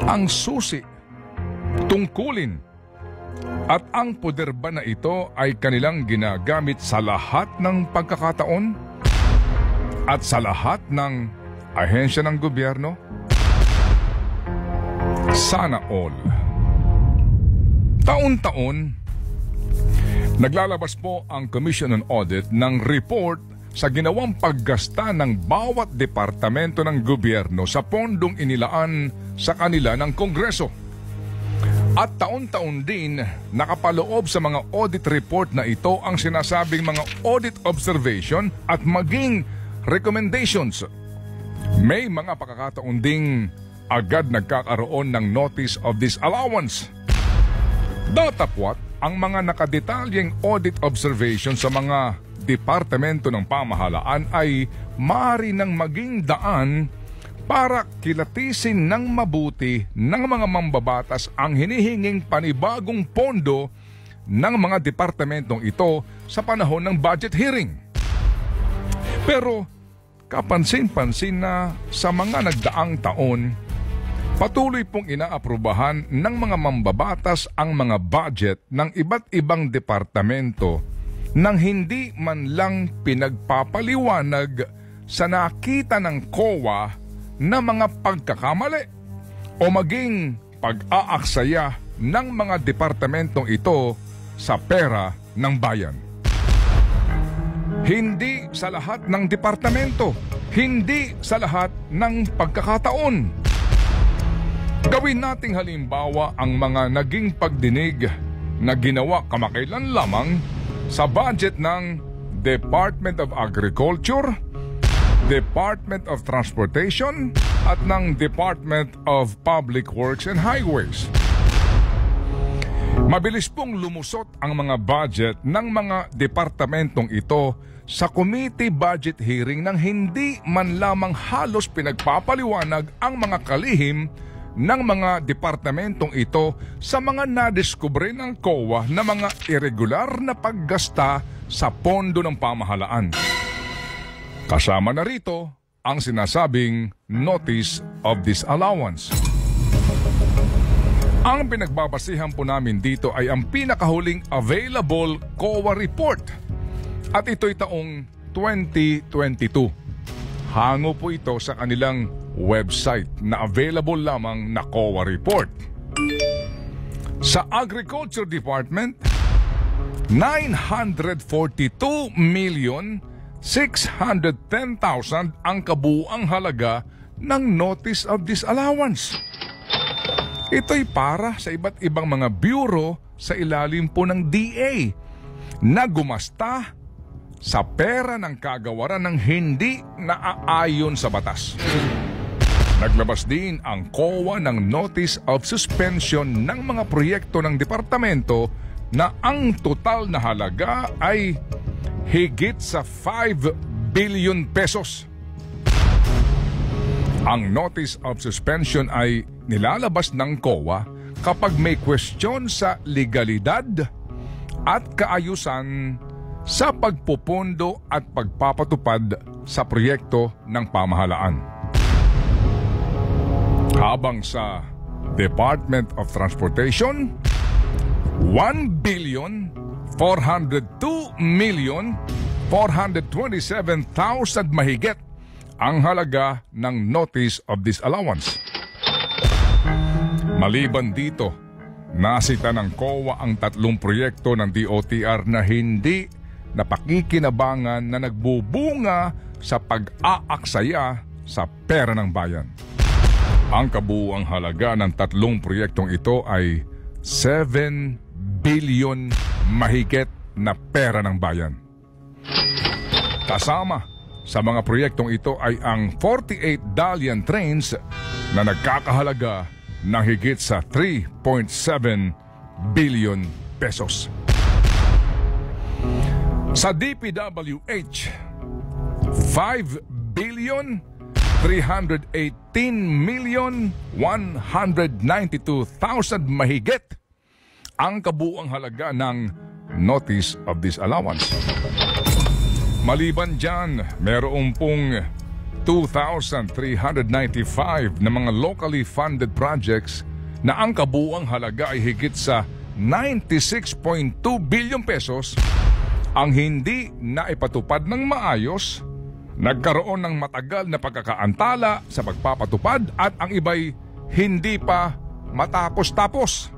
Ang susi, tungkulin, at ang poder ba na ito ay kanilang ginagamit sa lahat ng pagkakataon at sa lahat ng ahensya ng gobyerno? Sana all. Taon-taon, naglalabas po ang Commission on Audit ng report sa ginawang paggasta ng bawat departamento ng gobyerno sa pondong inilaan sa kanila ng Kongreso. At taon-taon din nakapaloob sa mga audit report na ito ang sinasabing mga audit observation at maging recommendations. May mga pagkakataon ding agad nagkakaroon ng notice of disallowance. Datapwat ang mga nakadetalyeng audit observation sa mga departamento ng pamahalaan ay maaari nang maging daan para kilatisin ng mabuti ng mga mambabatas ang hinihinging panibagong pondo ng mga departamentong ito sa panahon ng budget hearing. Pero kapansin-pansin na sa mga nagdaang taon, patuloy pong inaaprubahan ng mga mambabatas ang mga budget ng iba't ibang departamento nang hindi man lang pinagpapaliwanag sa nakita ng COA na mga pagkakamali o maging pag-aaksaya ng mga departamentong ito sa pera ng bayan. Hindi sa lahat ng departamento, hindi sa lahat ng pagkakataon. Gawin nating halimbawa ang mga naging pagdinig na ginawa kamakailan lamang sa budget ng Department of Agriculture, Department of Transportation at ng Department of Public Works and Highways. Mabilis pong lumusot ang mga budget ng mga departamentong ito sa committee budget hearing nang hindi man lamang halos pinagpapaliwanag ang mga kalihim ng mga departamentong ito sa mga nadiskubre ng COA na mga irregular na paggasta sa pondo ng pamahalaan. Kasama na rito ang sinasabing notice of disallowance. Ang pinagbabasihan po namin dito ay ang pinakahuling available COA report at ito'y taong 2022. Hango po ito sa kanilang website na available lamang na COA report. Sa Agriculture Department, 942,610,000 ang kabuuang halaga ng notice of disallowance. Ito'y para sa iba't ibang mga bureau sa ilalim po ng DA na gumasta sa pera ng kagawaran ng hindi naaayon sa batas. Naglabas din ang COA ng notice of suspension ng mga proyekto ng departamento na ang total na halaga ay higit sa 5 billion pesos. Ang notice of suspension ay nilalabas ng COA kapag may question sa legalidad at kaayusan sa pagpupundo at pagpapatupad sa proyekto ng pamahalaan. Habang sa Department of Transportation, 1,402,427,000 mahigit ang halaga ng notice of disallowance. Maliban dito, nasita ng COA ang 3 proyekto ng DOTR na hindi napakikinabangan na nagbubunga sa pag-aaksaya sa pera ng bayan. Ang kabuuang halaga ng 3 proyektong ito ay 7 billion mahigit na pera ng bayan. Kasama sa mga proyektong ito ay ang 48 Dalian trains na nagkakahalaga ng higit sa 3.7 billion pesos. Sa DPWH, 5,318,192,000 mahigit ang kabuuang halaga ng notice of disallowance. Maliban dyan, meron pong 2,395 na mga locally funded projects na ang kabuuang halaga ay higit sa 96.2 billion pesos ang hindi naipatupad ng maayos, nagkaroon ng matagal na pagkakaantala sa pagpapatupad at ang iba'y hindi pa matapos-tapos.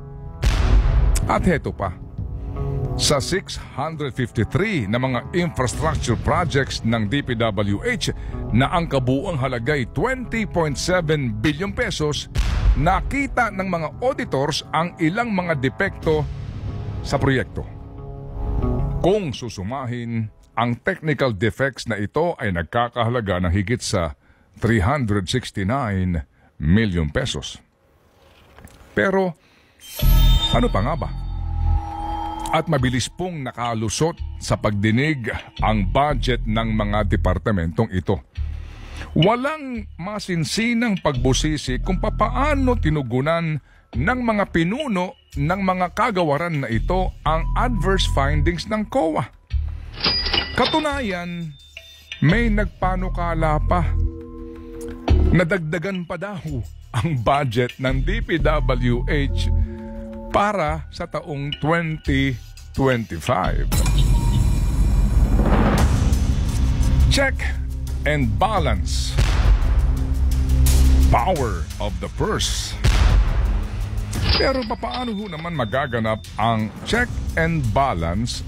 At heto pa, sa 653 na mga infrastructure projects ng DPWH na ang kabuuang halagay 20.7 billion pesos, nakita ng mga auditors ang ilang mga depekto sa proyekto. Kung susumahin, ang technical defects na ito ay nagkakahalaga ng higit sa 369 million pesos. Pero ano pa nga ba? At mabilis pong nakalusot sa pagdinig ang budget ng mga departamentong ito. Walang masinsinang pagbusisi kung papaano tinugunan ng mga pinuno ng mga kagawaran na ito ang adverse findings ng COA. Katunayan, may nagpanukala pa. Nadagdagan pa daw ang budget ng DPWH para sa taong 2025. Check and balance. Power of the purse. Pero paano ho naman magaganap ang check and balance